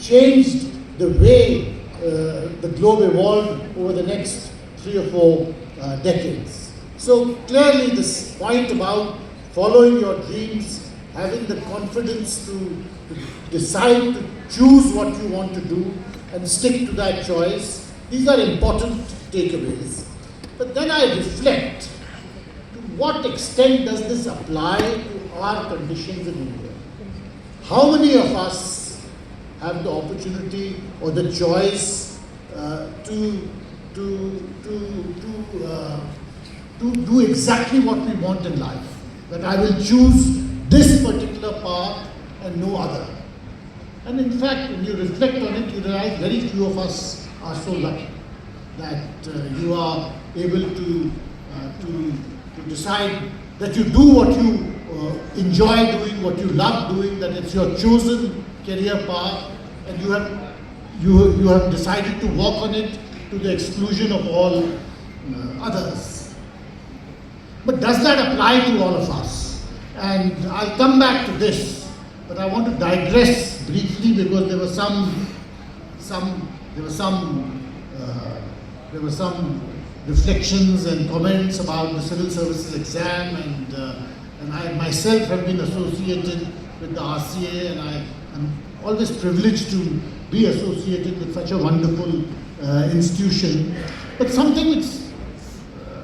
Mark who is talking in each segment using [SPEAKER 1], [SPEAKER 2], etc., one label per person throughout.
[SPEAKER 1] changed the way the globe evolved over the next 3 or 4 decades. So clearly this point about following your dreams, having the confidence to decide to choose what you want to do and stick to that choice, these are important takeaways. But then I reflect, to what extent does this apply to our conditions in India? How many of us have the opportunity or the choice to do exactly what we want in life? That I will choose this particular path and no other. And in fact, when you reflect on it, you realize very few of us are so lucky that you are able to decide that you do what you enjoy doing, what you love doing, that it's your chosen career path, and you have decided to walk on it to the exclusion of all others. But does that apply to all of us? And I'll come back to this, but I want to digress briefly because there were some reflections and comments about the civil services exam, and I myself have been associated with the RCA, and I am always privileged to be associated with such a wonderful institution. But something which,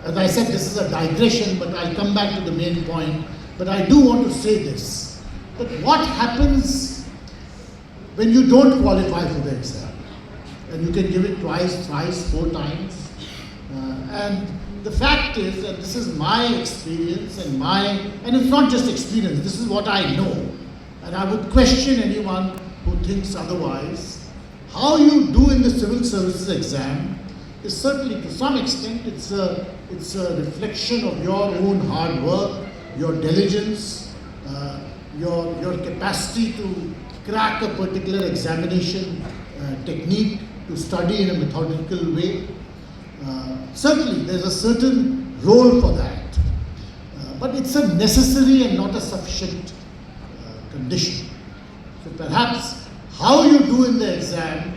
[SPEAKER 1] as I said, this is a digression, but I'll come back to the main point. But I do want to say this, that what happens when you don't qualify for the exam? And you can give it twice, thrice, 4 times. And the fact is that this is my experience and it's not just experience, this is what I know. And I would question anyone who thinks otherwise. How you do in the civil services exam is certainly, to some extent, it's a reflection of your own hard work, your diligence, your capacity to crack a particular examination technique, to study in a methodical way. Certainly, there's a certain role for that, but it's a necessary and not a sufficient condition. So perhaps how you do in the exam,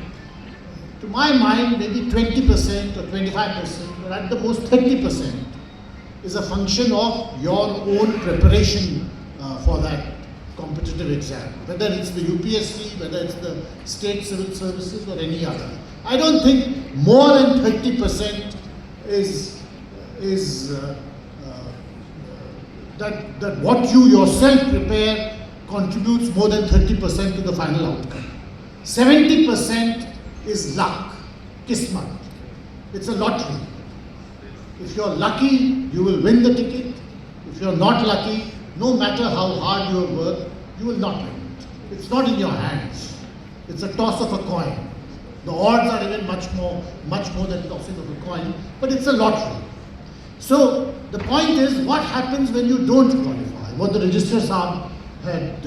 [SPEAKER 1] to my mind, maybe 20% or 25%, or at the most 30%, is a function of your own preparation for that competitive exam, whether it's the UPSC, whether it's the state civil services or any other. I don't think more than 30% is that what you yourself prepare contributes more than 30% to the final outcome. 70% is luck, kismat. It's a lottery. If you're lucky, you will win the ticket. If you're not lucky, no matter how hard you have worked, you will not win it. It's not in your hands. It's a toss of a coin. The odds are even much more than tossing of a coin, but it's a lottery. So the point is, what happens when you don't qualify? What the Registrar Saab had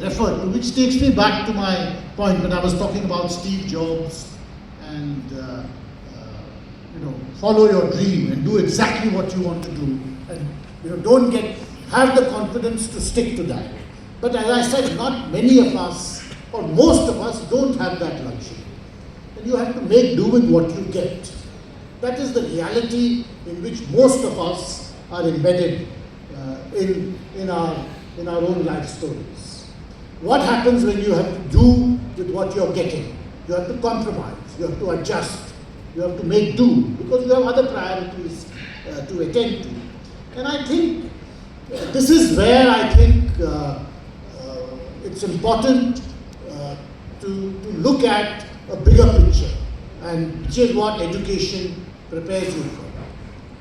[SPEAKER 1] referred to, which takes me back to my point when I was talking about Steve Jobs and follow your dream and do exactly what you want to do, and have the confidence to stick to that. But as I said, not many of us, or most of us, don't have that luxury. And you have to make do with what you get. That is the reality in which most of us are embedded in our own life stories. What happens when you have to do with what you're getting? You have to compromise, you have to adjust, you have to make do, because you have other priorities to attend to. And I think this is where I think it's important to look at a bigger picture, and which is what education prepares you for.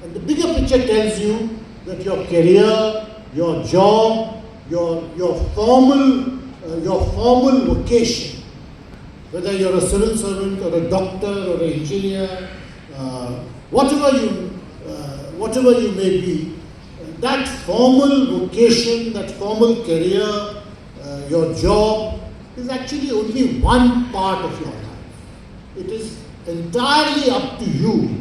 [SPEAKER 1] And the bigger picture tells you that your career, your job, your formal vocation, whether you're a civil servant or a doctor or an engineer, whatever you may be, that formal vocation, that formal career, your job, is actually only one part of your life. It is entirely up to you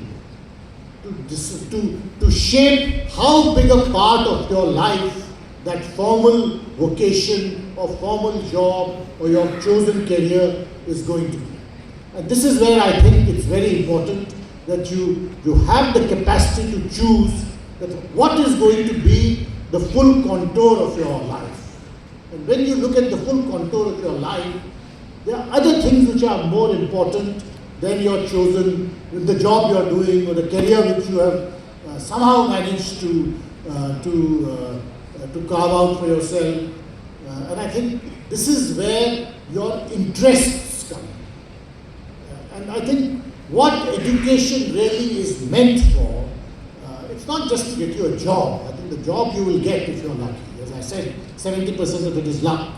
[SPEAKER 1] to shape how big a part of your life that formal vocation or formal job or your chosen career is going to be. And this is where I think it's very important that you have the capacity to choose that what is going to be the full contour of your life. And when you look at the full contour of your life, there are other things which are more important than your chosen, with the job you are doing or the career which you have somehow managed to carve out for yourself. And I think this is where your interests come. And I think what education really is meant for, it's not just to get you a job. I think the job you will get if you're lucky. As I said, 70% of it is luck.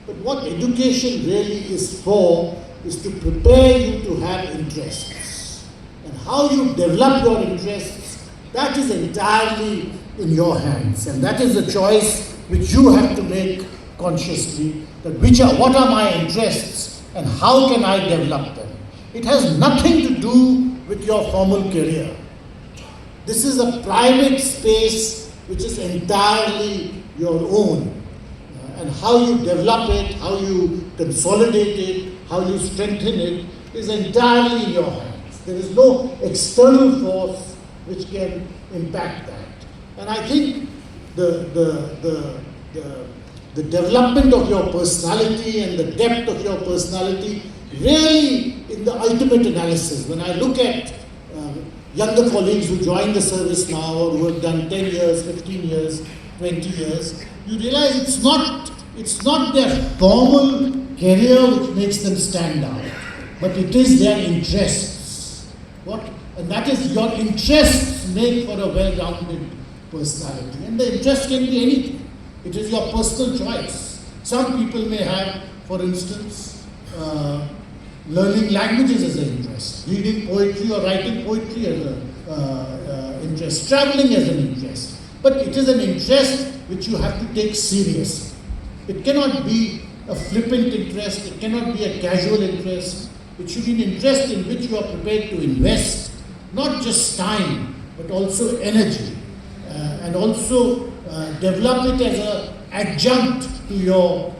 [SPEAKER 1] But what education really is for is to prepare you to have interests. And how you develop your interests, that is entirely in your hands. And that is a choice which you have to make consciously, that what are my interests and how can I develop them. It has nothing to do with your formal career. This is a private space which is entirely your own. And how you develop it, how you consolidate it, how you strengthen it is entirely in your hands. There is no external force which can impact that. And I think the development of your personality and the depth of your personality really in the ultimate analysis, when I look at younger colleagues who join the service now or who have done 10 years, 15 years, 20 years, you realize it's not their formal career which makes them stand out, but it is their interests. And that is your interests make for a well-rounded personality. And the interest can be anything. It is your personal choice. Some people may have, for instance, learning languages as an interest, reading poetry or writing poetry as an interest, traveling as an interest. But it is an interest which you have to take seriously. It cannot be a flippant interest, it cannot be a casual interest. It should be an interest in which you are prepared to invest, not just time, but also energy, and also develop it as an adjunct to your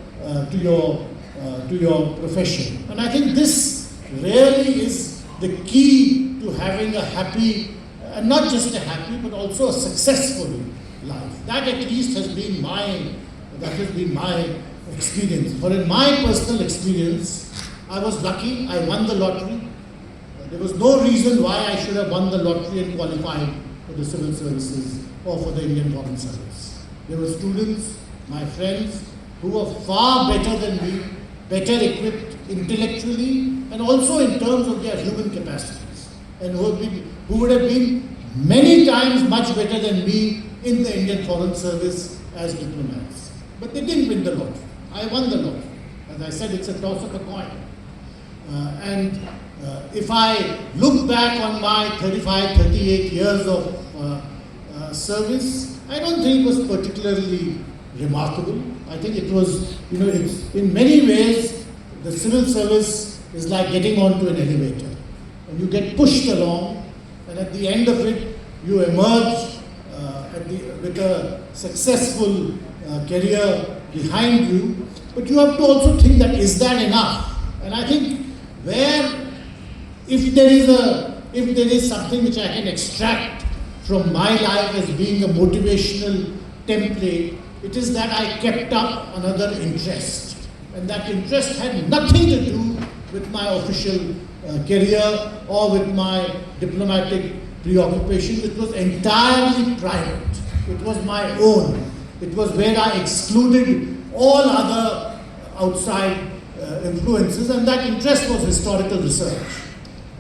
[SPEAKER 1] profession. And I think this really is the key to having a happy, and not just a happy, but also a successful life. That at least has been my experience. For in my personal experience, I was lucky, I won the lottery. There was no reason why I should have won the lottery and qualified for the civil services or for the Indian Foreign Service. There were students, my friends, who were far better than me, better equipped intellectually and also in terms of their human capacities, and who would have been many times much better than me in the Indian Foreign Service as diplomats. But they didn't win the lottery. I won the lottery. As I said, it's a toss of a coin. If I look back on my 35, 38 years of service, I don't think it was particularly remarkable. I think it was, it's, in many ways, the civil service is like getting onto an elevator. And you get pushed along, and at the end of it, you emerge with a successful career behind you. But you have to also think that, is that enough? And I think if there is something which I can extract from my life as being a motivational template, it is that I kept up another interest. And that interest had nothing to do with my official career or with my diplomatic preoccupations. It was entirely private. It was my own. It was where I excluded all other outside influences, and that interest was historical research.